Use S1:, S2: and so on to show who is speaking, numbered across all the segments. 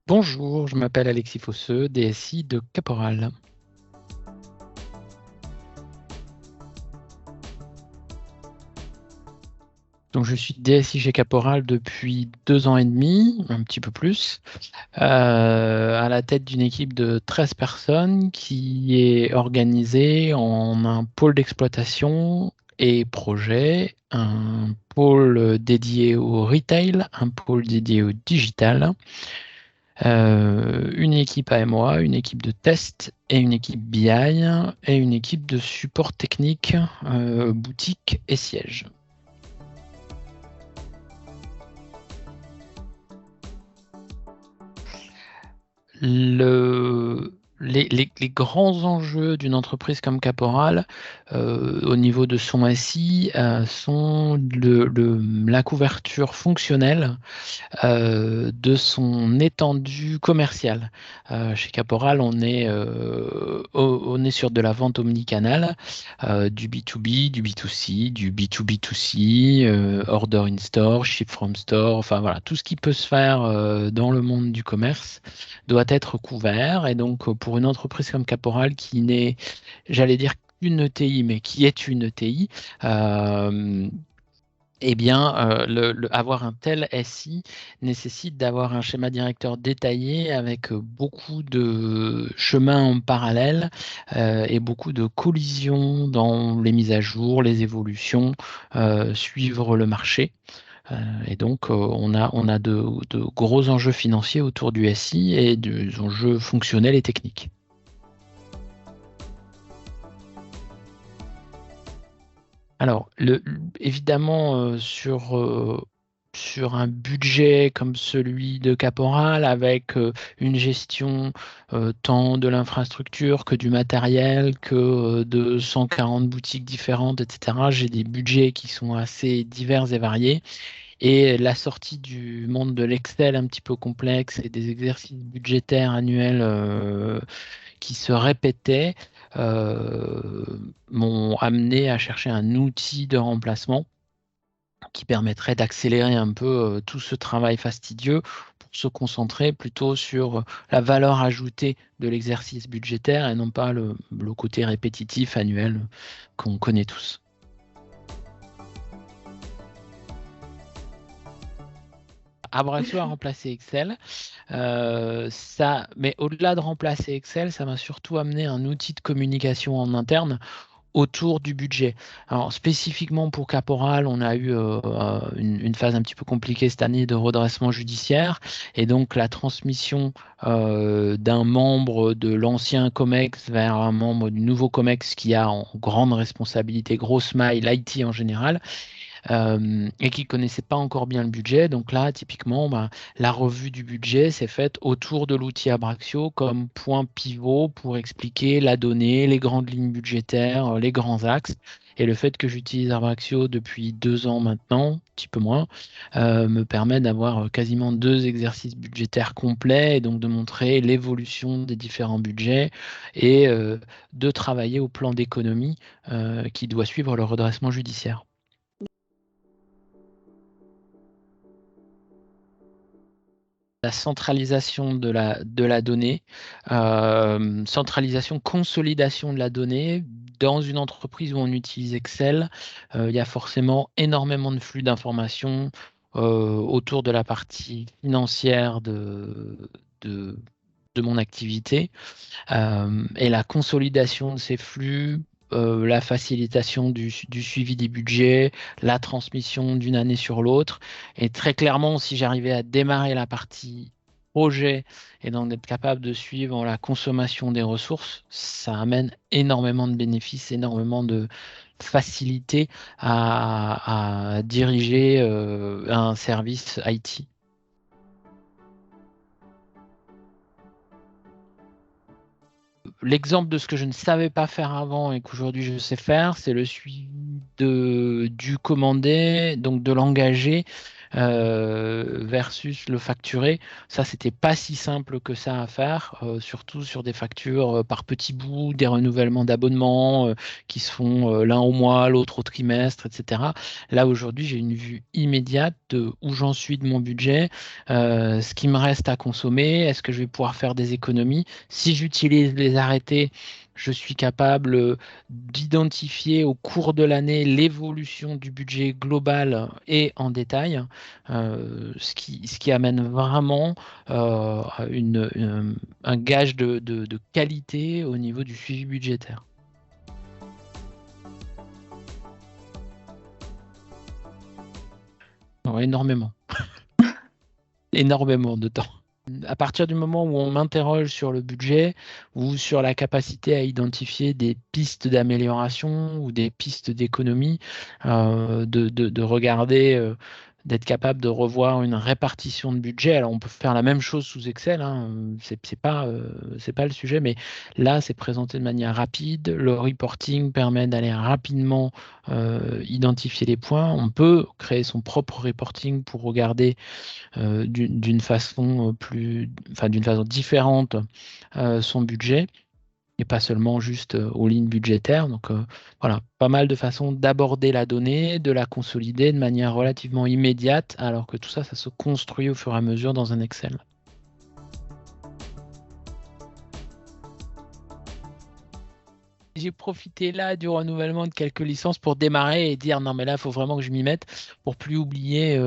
S1: Bonjour, je m'appelle Alexis Fosseux, DSI de Caporal. Donc, je suis DSI chez Caporal depuis 2 ans et demi, un petit peu plus, à la tête d'une équipe de 13 personnes qui est organisée en un pôle d'exploitation et projet, un pôle dédié au retail, un pôle dédié au digital, une équipe AMOA, une équipe de test et une équipe BI et une équipe de support technique, boutique et siège. Les grands enjeux d'une entreprise comme Caporal au niveau de son SI sont la couverture fonctionnelle de son étendue commerciale. Chez Caporal, on est sur de la vente omnicanal, du B2B, du B2C, du B2B2C, order in store, ship from store, enfin voilà, tout ce qui peut se faire dans le monde du commerce doit être couvert. Et donc, pour une entreprise comme Caporal qui n'est, j'allais dire, une ETI, mais qui est une ETI, eh bien, avoir un tel SI nécessite d'avoir un schéma directeur détaillé avec beaucoup de chemins en parallèle et beaucoup de collisions dans les mises à jour, les évolutions, suivre le marché. Et donc, on a de gros enjeux financiers autour du SI et des enjeux fonctionnels et techniques. Alors, évidemment, sur un budget comme celui de Caporal, avec une gestion tant de l'infrastructure que du matériel, que de 140 boutiques différentes, etc., j'ai des budgets qui sont assez divers et variés. Et la sortie du monde de l'Excel un petit peu complexe et des exercices budgétaires annuels qui se répétaient euh, m'ont amené à chercher un outil de remplacement qui permettrait d'accélérer un peu tout ce travail fastidieux pour se concentrer plutôt sur la valeur ajoutée de l'exercice budgétaire et non pas le côté répétitif annuel qu'on connaît tous. Abraxo a remplacé Excel. Mais au-delà de remplacer Excel, ça m'a surtout amené un outil de communication en interne autour du budget. Alors spécifiquement pour Caporal, on a eu une phase un petit peu compliquée cette année de redressement judiciaire et donc la transmission d'un membre de l'ancien COMEX vers un membre du nouveau COMEX qui a en grande responsabilité, grosse maille, l'IT en général, et qui ne connaissait pas encore bien le budget. Donc là, typiquement, ben, la revue du budget s'est faite autour de l'outil Abraxio comme point pivot pour expliquer la donnée, les grandes lignes budgétaires, les grands axes. Et le fait que j'utilise Abraxio depuis 2 ans maintenant, un petit peu moins, me permet d'avoir quasiment 2 exercices budgétaires complets et donc de montrer l'évolution des différents budgets et de travailler au plan d'économie qui doit suivre le redressement judiciaire. La centralisation de la donnée, centralisation, consolidation de la donnée. Dans une entreprise où on utilise Excel, il y a forcément énormément de flux d'informations autour de la partie financière de, de mon activité. Et la consolidation de ces flux, la facilitation du suivi des budgets, la transmission d'une année sur l'autre. Et très clairement, si j'arrivais à démarrer la partie projet et donc d'être capable de suivre la consommation des ressources, ça amène énormément de bénéfices, énormément de facilité à diriger un service IT. L'exemple de ce que je ne savais pas faire avant et qu'aujourd'hui je sais faire, c'est le suivi du commandé, donc de l'engagé, versus le facturé. Ça, c'était pas si simple que ça à faire, surtout sur des factures par petits bouts, des renouvellements d'abonnements qui se font l'un au mois, l'autre au trimestre, etc. Là, aujourd'hui, j'ai une vue immédiate de où j'en suis de mon budget, ce qui me reste à consommer, est-ce que je vais pouvoir faire des économies. Si j'utilise les arrêtés, je suis capable d'identifier au cours de l'année l'évolution du budget global et en détail, ce qui amène vraiment un gage de qualité au niveau du suivi budgétaire. Alors, énormément. Énormément de temps. À partir du moment où on m'interroge sur le budget ou sur la capacité à identifier des pistes d'amélioration ou des pistes d'économie, de regarder, d'être capable de revoir une répartition de budget. Alors, on peut faire la même chose sous Excel, hein, c'est pas le sujet, mais là, c'est présenté de manière rapide. Le reporting permet d'aller rapidement identifier les points. On peut créer son propre reporting pour regarder d'une façon d'une façon différente son budget et pas seulement juste aux lignes budgétaires. Donc voilà, pas mal de façons d'aborder la donnée, de la consolider de manière relativement immédiate, alors que tout ça, ça se construit au fur et à mesure dans un Excel. J'ai profité là du renouvellement de quelques licences pour démarrer et dire non mais là il faut vraiment que je m'y mette pour plus oublier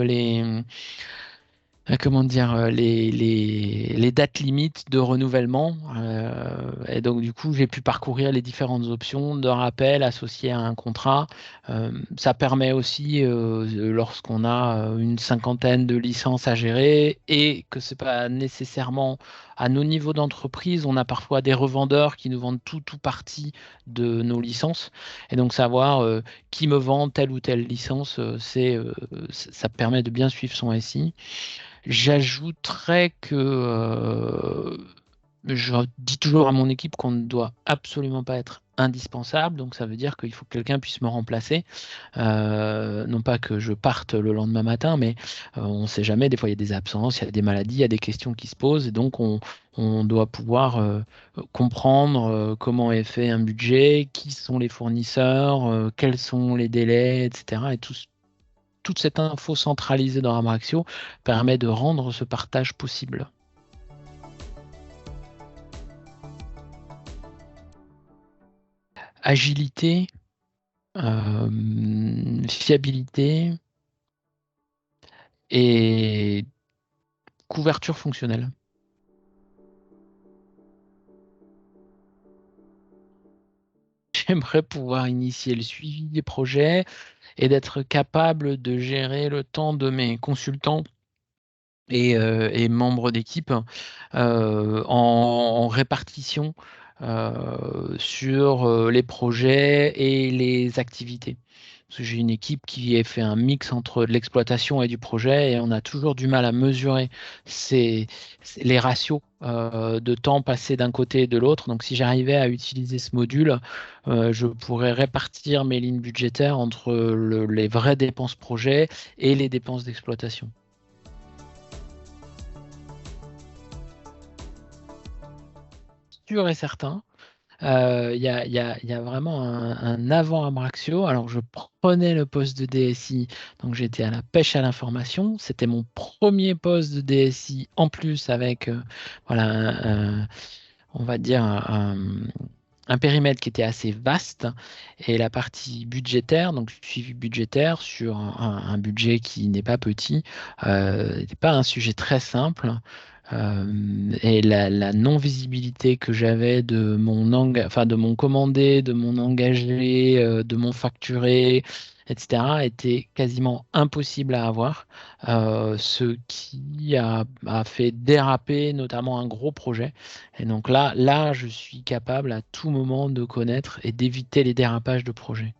S1: comment dire, les dates limites de renouvellement. Et donc, du coup, j'ai pu parcourir les différentes options de rappel associées à un contrat. Ça permet aussi, lorsqu'on a une cinquantaine de licences à gérer et que ce n'est pas nécessairement à nos niveaux d'entreprise, on a parfois des revendeurs qui nous vendent tout ou partie de nos licences. Et donc, savoir qui me vend telle ou telle licence, ça permet de bien suivre son SI. J'ajouterais que je dis toujours à mon équipe qu'on ne doit absolument pas être indispensable, donc ça veut dire qu'il faut que quelqu'un puisse me remplacer. Non pas que je parte le lendemain matin, mais on ne sait jamais, des fois il y a des absences, il y a des maladies, il y a des questions qui se posent, et donc on doit pouvoir comprendre comment est fait un budget, qui sont les fournisseurs, quels sont les délais, etc. Et toute cette info centralisée dans Amaxio permet de rendre ce partage possible. Agilité, fiabilité et couverture fonctionnelle. J'aimerais pouvoir initier le suivi des projets et d'être capable de gérer le temps de mes consultants et membres d'équipe en répartition sur les projets et les activités. Parce que j'ai une équipe qui a fait un mix entre de l'exploitation et du projet et on a toujours du mal à mesurer les ratios de temps passé d'un côté et de l'autre. Donc si j'arrivais à utiliser ce module, je pourrais répartir mes lignes budgétaires entre les vraies dépenses projet et les dépenses d'exploitation. Sûr et certain. Il y a vraiment un avant Abraxio. Alors, je prenais le poste de DSI, donc j'étais à la pêche à l'information. C'était mon premier poste de DSI en plus avec, voilà, on va dire, un périmètre qui était assez vaste et la partie budgétaire, donc suivi budgétaire sur un budget qui n'est pas petit, n'était pas un sujet très simple. Et la non-visibilité que j'avais de mon commandé, de mon engagé, de mon facturé, etc., était quasiment impossible à avoir, ce qui a fait déraper notamment un gros projet. Et donc là, je suis capable à tout moment de connaître et d'éviter les dérapages de projet.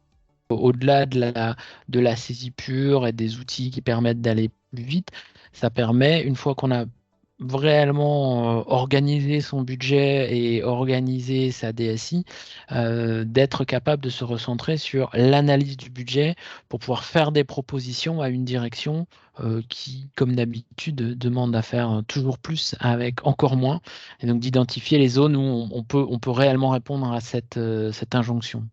S1: Au-delà de la saisie pure et des outils qui permettent d'aller plus vite, ça permet, une fois qu'on a réellement organiser son budget et organiser sa DSI, d'être capable de se recentrer sur l'analyse du budget pour pouvoir faire des propositions à une direction qui, comme d'habitude, demande à faire toujours plus avec encore moins, et donc d'identifier les zones où on peut réellement répondre à cette injonction.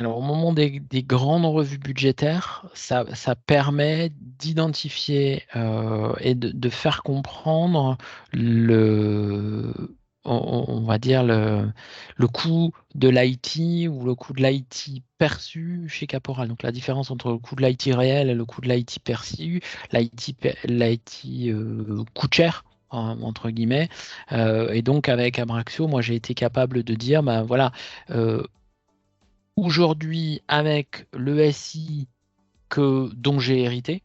S1: Alors, au moment des grandes revues budgétaires, ça permet d'identifier et de faire comprendre le, on va dire le coût de l'IT ou le coût de l'IT perçu chez Caporal. Donc, la différence entre le coût de l'IT réel et le coût de l'IT perçu. L'IT coûte cher, entre guillemets. Et donc, avec Abraxio, moi, j'ai été capable de dire, ben voilà, aujourd'hui, avec le SI dont j'ai hérité,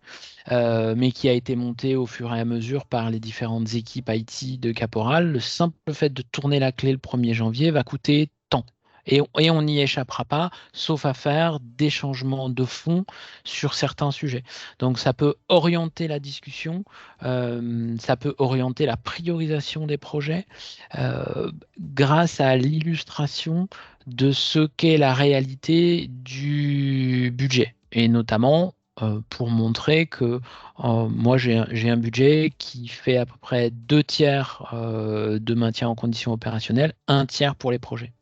S1: mais qui a été monté au fur et à mesure par les différentes équipes IT de Caporal, le simple fait de tourner la clé le 1er janvier va coûter tant. Et on n'y échappera pas, sauf à faire des changements de fond sur certains sujets. Donc ça peut orienter la discussion, ça peut orienter la priorisation des projets grâce à l'illustration de ce qu'est la réalité du budget. Et notamment pour montrer que moi, j'ai un budget qui fait à peu près 2 tiers de maintien en condition opérationnelle, 1 tiers pour les projets.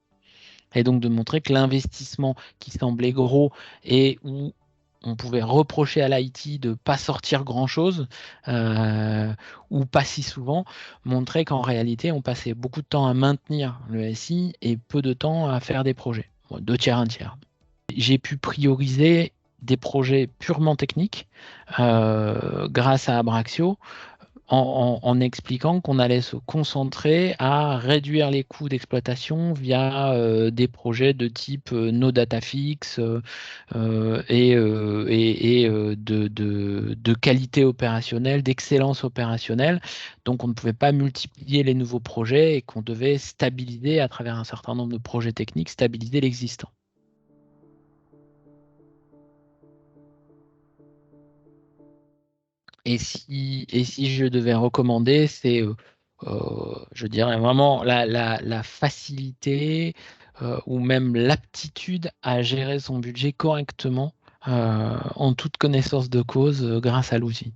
S1: Et donc de montrer que l'investissement qui semblait gros et où on pouvait reprocher à l'IT de ne pas sortir grand-chose ou pas si souvent, montrait qu'en réalité, on passait beaucoup de temps à maintenir le SI et peu de temps à faire des projets. Bon, 2 tiers, 1 tiers. J'ai pu prioriser des projets purement techniques grâce à Abraxio en expliquant qu'on allait se concentrer à réduire les coûts d'exploitation via des projets de type no data fix et de qualité opérationnelle, d'excellence opérationnelle. Donc on ne pouvait pas multiplier les nouveaux projets et qu'on devait stabiliser à travers un certain nombre de projets techniques, stabiliser l'existant. Et si je devais recommander, c'est, je dirais vraiment la facilité ou même l'aptitude à gérer son budget correctement en toute connaissance de cause grâce à l'outil.